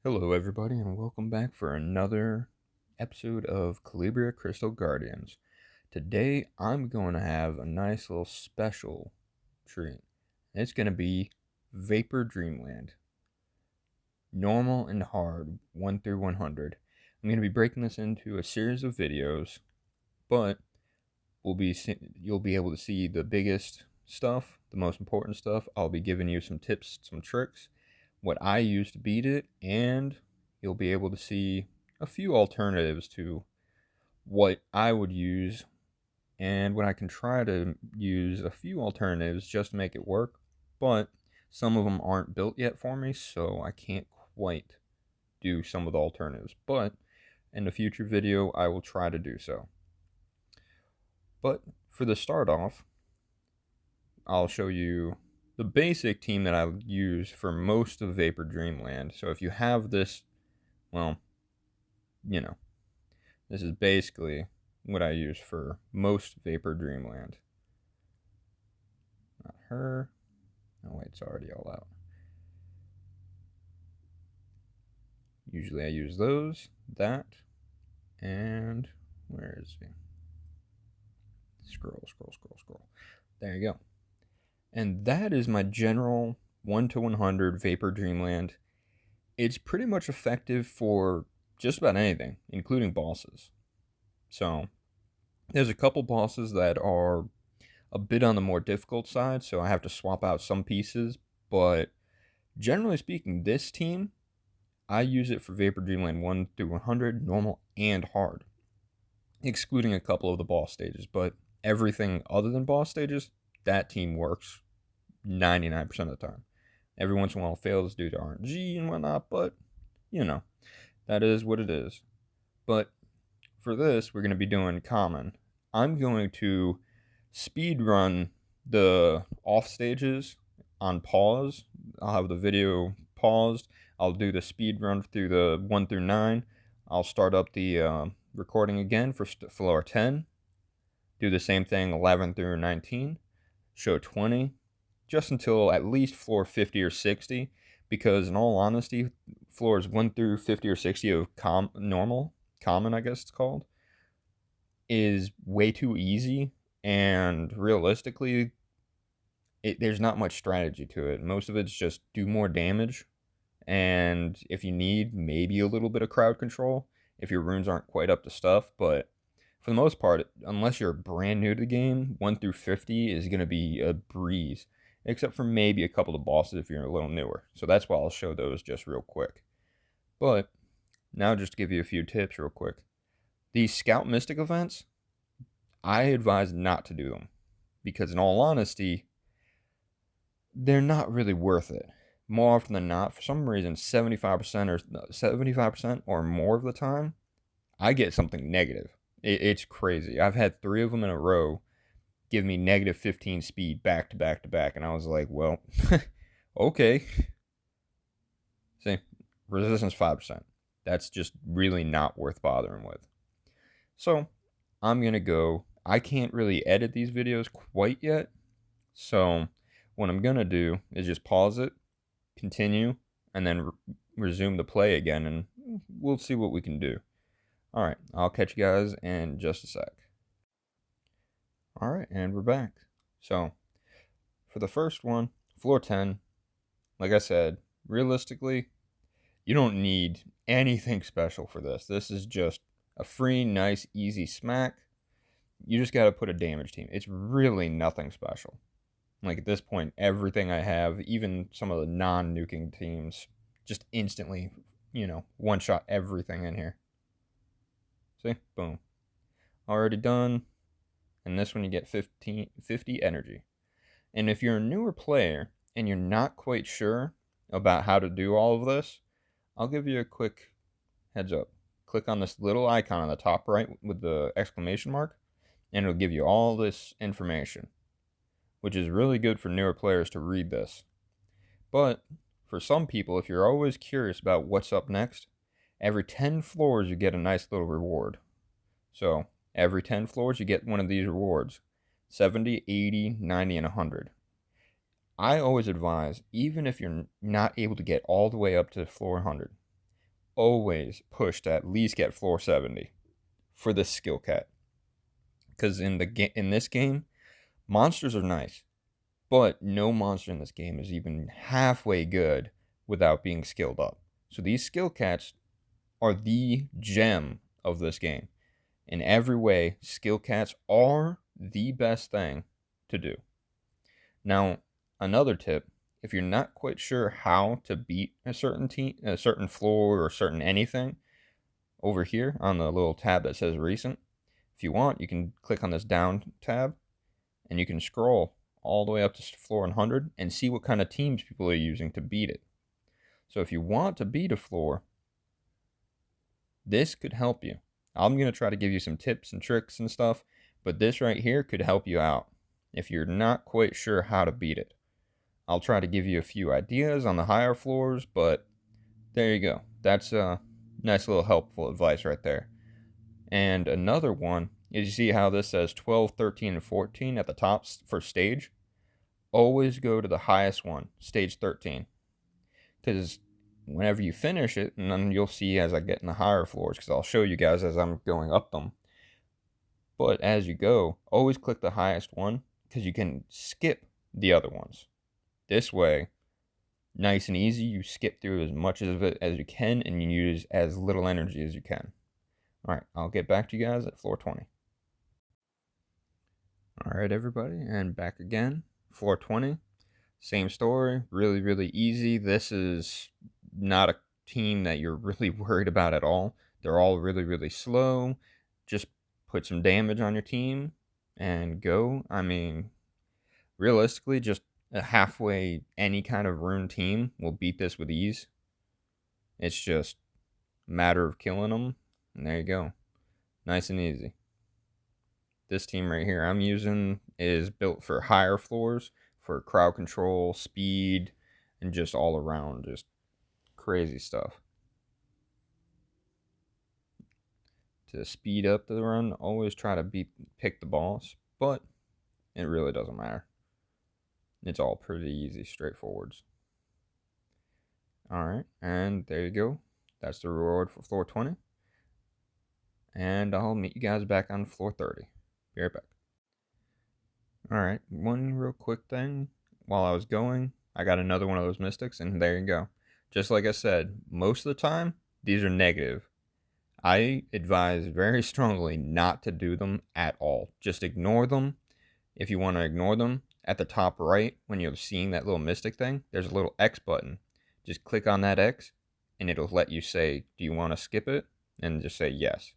Hello, everybody, and welcome back for another episode of Calibria Crystal Guardians. Today, I'm going to have a nice little special treat. It's going to be Vapor Dreamland, normal and hard, 1 through 100. I'm going to be breaking this into a series of videos, but you'll be able to see the biggest stuff, the most important stuff. I'll be giving you some tips, some tricks, what I use to beat it, and you'll be able to see a few alternatives to what I would use and when I can try to use a few alternatives just to make it work, but some of them aren't built yet for me, so I can't quite do some of the alternatives, but in a future video I will try to do so. But for the start off, I'll show you the basic team that I use for most of Vapor Dreamland. So if you have this, well, this is basically what I use for most Vapor Dreamland. Not her. Oh wait, it's already all out. Usually I use those, that, and where is he? Scroll. There you go. And that is my general 1 to 100 Vapor Dreamland. It's pretty much effective for just about anything, including bosses. So, there's a couple bosses that are a bit on the more difficult side, so I have to swap out some pieces, but generally speaking, this team, I use it for Vapor Dreamland 1 through 100, normal and hard, excluding a couple of the boss stages, but everything other than boss stages, that team works 99% of the time. Every once in a while it fails due to RNG and whatnot, but, that is what it is. But for this, we're going to be doing common. I'm going to speed run the off stages on pause. I'll have the video paused. I'll do the speed run through the 1 through 9. I'll start up the recording again for floor 10. Do the same thing 11 through 19. Show 20. Just until at least floor 50 or 60. Because in all honesty, floors 1 through 50 or 60 of common I guess it's called, is way too easy, and realistically there's not much strategy to it. Most of it's just do more damage, and if you need, maybe a little bit of crowd control if your runes aren't quite up to stuff, but for the most part, unless you're brand new to the game, 1 through 50 is going to be a breeze, except for maybe a couple of bosses if you're a little newer. So that's why I'll show those just real quick. But now just to give you a few tips real quick. These Scout Mystic events, I advise not to do them, because in all honesty, they're not really worth it. More often than not, for some reason, 75% or more of the time, I get something negative. It's crazy. I've had 3 of them in a row give me negative 15 speed back to back to back, and I was like, well, okay. See, resistance 5%. That's just really not worth bothering with. So, I'm going to go. I can't really edit these videos quite yet, so what I'm going to do is just pause it, continue, and then resume the play again, and we'll see what we can do. Alright, I'll catch you guys in just a sec. Alright, and we're back. So, for the first one, floor 10, like I said, realistically, you don't need anything special for this. This is just a free, nice, easy smack. You just got to put a damage team. It's really nothing special. Like at this point, everything I have, even some of the non-nuking teams, just instantly, one-shot everything in here. See? Boom. Already done. And this one you get 50 energy. And if you're a newer player and you're not quite sure about how to do all of this, I'll give you a quick heads up. Click on this little icon on the top right with the exclamation mark, and it'll give you all this information, which is really good for newer players to read this. But for some people, if you're always curious about what's up next, every 10 floors you get a nice little reward. So every 10 floors you get one of these rewards: 70, 80, 90, and 100. I always advise, even if you're not able to get all the way up to floor 100, always push to at least get floor 70 for this skill cat. Because in this game, monsters are nice, but no monster in this game is even halfway good without being skilled up. So these skill cats are the gem of this game. In every way, skill cats are the best thing to do. Now, another tip, if you're not quite sure how to beat a certain team, a certain floor or certain anything, over here on the little tab that says recent, if you want, you can click on this down tab and you can scroll all the way up to floor 100 and see what kind of teams people are using to beat it. So if you want to beat a floor, this could help you. I'm going to try to give you some tips and tricks and stuff, but this right here could help you out if you're not quite sure how to beat it. I'll try to give you a few ideas on the higher floors, but there you go. That's a nice little helpful advice right there. And another one is, you see how this says 12, 13, and 14 at the top for stage? Always go to the highest one, stage 13. Because whenever you finish it, and then you'll see as I get in the higher floors, because I'll show you guys as I'm going up them. But as you go, always click the highest one, because you can skip the other ones. This way, nice and easy, you skip through as much of it as you can, and you use as little energy as you can. Alright, I'll get back to you guys at floor 20. Alright everybody, and back again. Floor 20. Same story, really, really easy. This is not a team that you're really worried about at all. They're all really, really slow. Just put some damage on your team and go. I mean, realistically, just a halfway any kind of rune team will beat this with ease. It's just a matter of killing them, and there you go. Nice and easy. This team right here I'm using is built for higher floors, for crowd control, speed, and just all around just crazy stuff. To speed up the run, always try to pick the boss, but it really doesn't matter. It's all pretty easy, straightforwards. Alright, and there you go. That's the reward for floor 20. And I'll meet you guys back on floor 30. Be right back. Alright, one real quick thing. While I was going, I got another one of those mystics, and there you go. Just like I said, most of the time, these are negative. I advise very strongly not to do them at all. Just ignore them. If you want to ignore them, at the top right, when you're seeing that little mystic thing, there's a little X button. Just click on that X, and it'll let you say, do you want to skip it? And just say yes.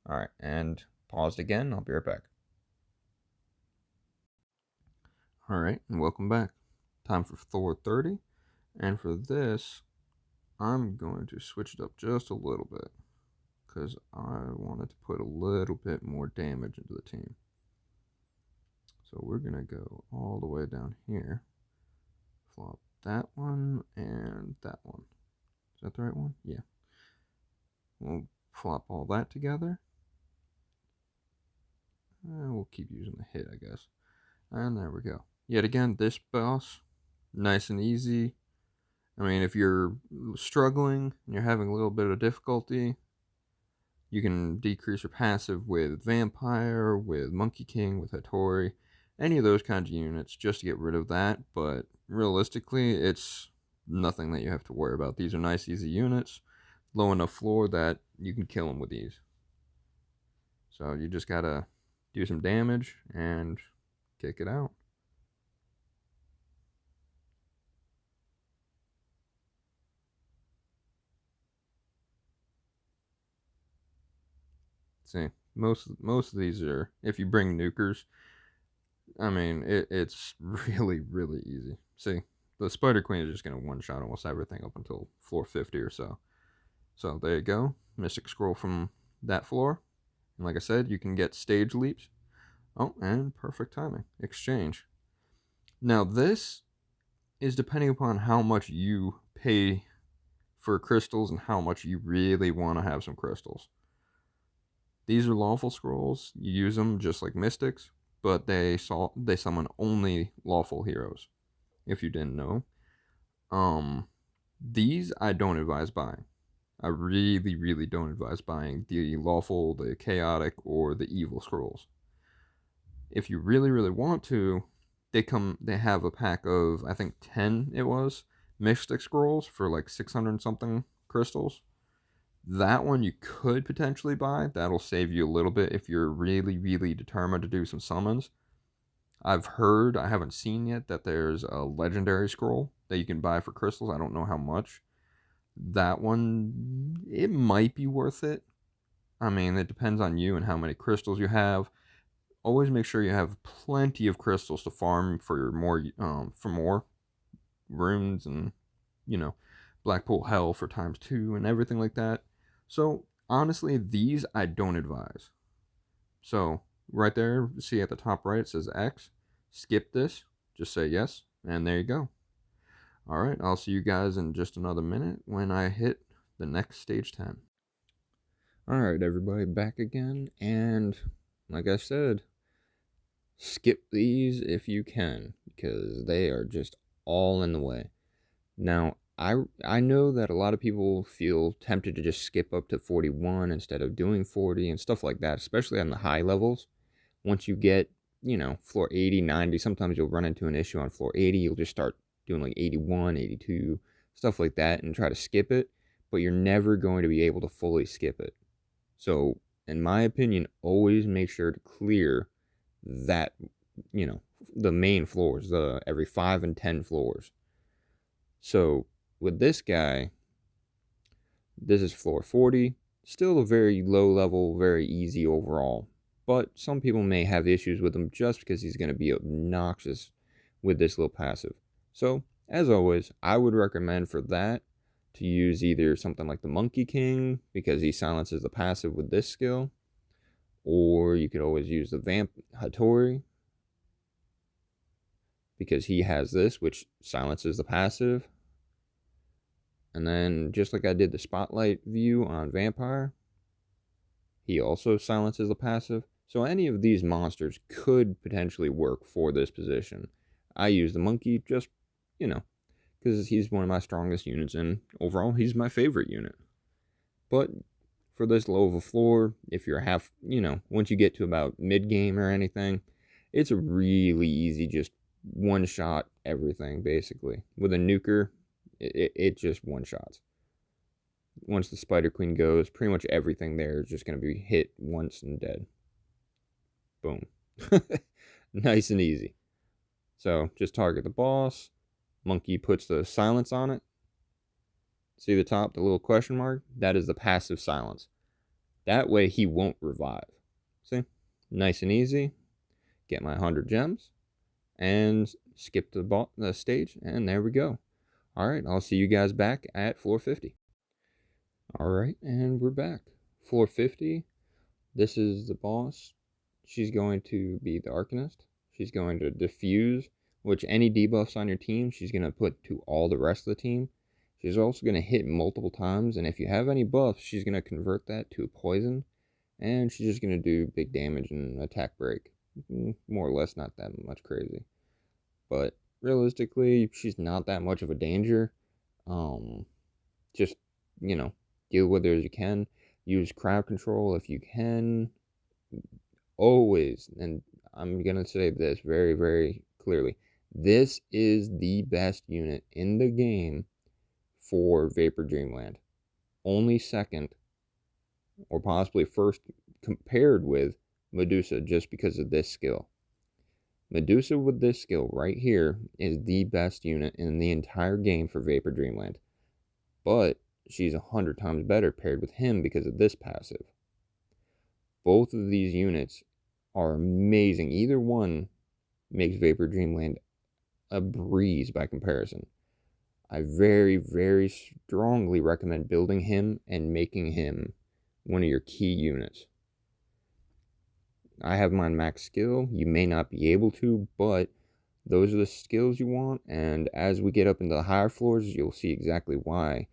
Alright, and paused again. I'll be right back. Alright, and welcome back. Time for floor 30. And for this, I'm going to switch it up just a little bit, because I wanted to put a little bit more damage into the team. So we're going to go all the way down here. Flop that one and that one. Is that the right one? Yeah. We'll flop all that together. And we'll keep using the hit, I guess. And there we go. Yet again, this boss, nice and easy. I mean, if you're struggling and you're having a little bit of difficulty, you can decrease your passive with Vampire, with Monkey King, with Hattori, any of those kinds of units just to get rid of that. But realistically, it's nothing that you have to worry about. These are nice, easy units, low enough floor that you can kill them with these. So you just gotta do some damage and kick it out. See, most of these are, if you bring nukers, I mean, it's really, really easy. See, the Spider Queen is just going to one-shot almost everything up until floor 50 or so. So there you go. Mystic Scroll from that floor. And like I said, you can get stage leaps. Oh, and perfect timing. Exchange. Now this is depending upon how much you pay for crystals and how much you really want to have some crystals. These are lawful scrolls. You use them just like mystics, but they summon only lawful heroes, if you didn't know. These I don't advise buying. I really, really don't advise buying the lawful, the chaotic, or the evil scrolls. If you really, really want to, they have a pack of, I think 10 it was, Mystic Scrolls for like 600 and something crystals. That one you could potentially buy. That'll save you a little bit if you're really, really determined to do some summons. I've heard, I haven't seen yet, that there's a legendary scroll that you can buy for crystals. I don't know how much. That one, it might be worth it. I mean, it depends on you and how many crystals you have. Always make sure you have plenty of crystals to farm for more runes and Blackpool Hell for ×2 and everything like that. So honestly, these I don't advise. So right there, see at the top right, it says X. Skip this. Just say yes, and there you go. All right, I'll see you guys in just another minute when I hit the next stage 10. All right, everybody, back again, and like I said, skip these if you can, because they are just all in the way. Now, I know that a lot of people feel tempted to just skip up to 41 instead of doing 40 and stuff like that, especially on the high levels. Once you get, floor 80, 90, sometimes you'll run into an issue on floor 80. You'll just start doing like 81, 82, stuff like that and try to skip it, but you're never going to be able to fully skip it. So, in my opinion, always make sure to clear that, the main floors, the every 5 and 10 floors. So, with this guy, this is floor 40. Still a very low level, very easy overall. But some people may have issues with him just because he's going to be obnoxious with this little passive. So, as always, I would recommend for that to use either something like the Monkey King, because he silences the passive with this skill, or you could always use the Vamp Hattori, because he has this, which silences the passive. And then, just like I did the Spotlight view on Vampire, he also silences the passive. So any of these monsters could potentially work for this position. I use the Monkey just, because he's one of my strongest units, and overall, he's my favorite unit. But for this low of a floor, if you're once you get to about mid-game or anything, it's a really easy, just one-shot everything, basically. With a nuker, it just one-shots. Once the Spider Queen goes, pretty much everything there is just going to be hit once and dead. Boom. Nice and easy. So, just target the boss. Monkey puts the silence on it. See the top, the little question mark? That is the passive silence. That way he won't revive. See? Nice and easy. Get my 100 gems. And skip the stage. And there we go. Alright, I'll see you guys back at floor 50. Alright, and we're back. Floor 50. This is the boss. She's going to be the Arcanist. She's going to diffuse, which any debuffs on your team, she's going to put to all the rest of the team. She's also going to hit multiple times, and if you have any buffs, she's going to convert that to a poison, and she's just going to do big damage and attack break. More or less not that much crazy. But realistically, she's not that much of a danger. Just, deal with her as you can. Use crowd control if you can. Always, and I'm going to say this very, very clearly. This is the best unit in the game for Vapor Dreamland. Only second, or possibly first, compared with Medusa, just because of this skill. Medusa with this skill right here is the best unit in the entire game for Vapor Dreamland. But she's 100 times better paired with him because of this passive. Both of these units are amazing. Either one makes Vapor Dreamland a breeze by comparison. I very, very strongly recommend building him and making him one of your key units. I have mine max skill. You may not be able to, but those are the skills you want, and as we get up into the higher floors, you'll see exactly why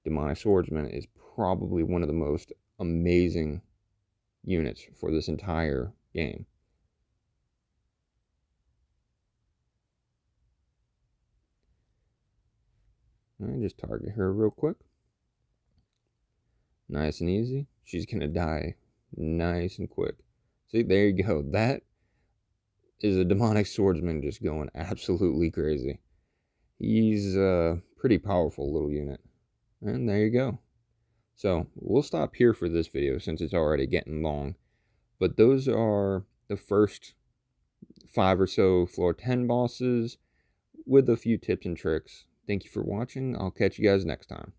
Demonic Swordsman is probably one of the most amazing units for this entire game. Just target her real quick. Nice and easy. She's going to die nice and quick. See, there you go. That is a demonic swordsman just going absolutely crazy. He's a pretty powerful little unit. And there you go. So we'll stop here for this video since it's already getting long. But those are the first 5 or so floor 10 bosses with a few tips and tricks. Thank you for watching. I'll catch you guys next time.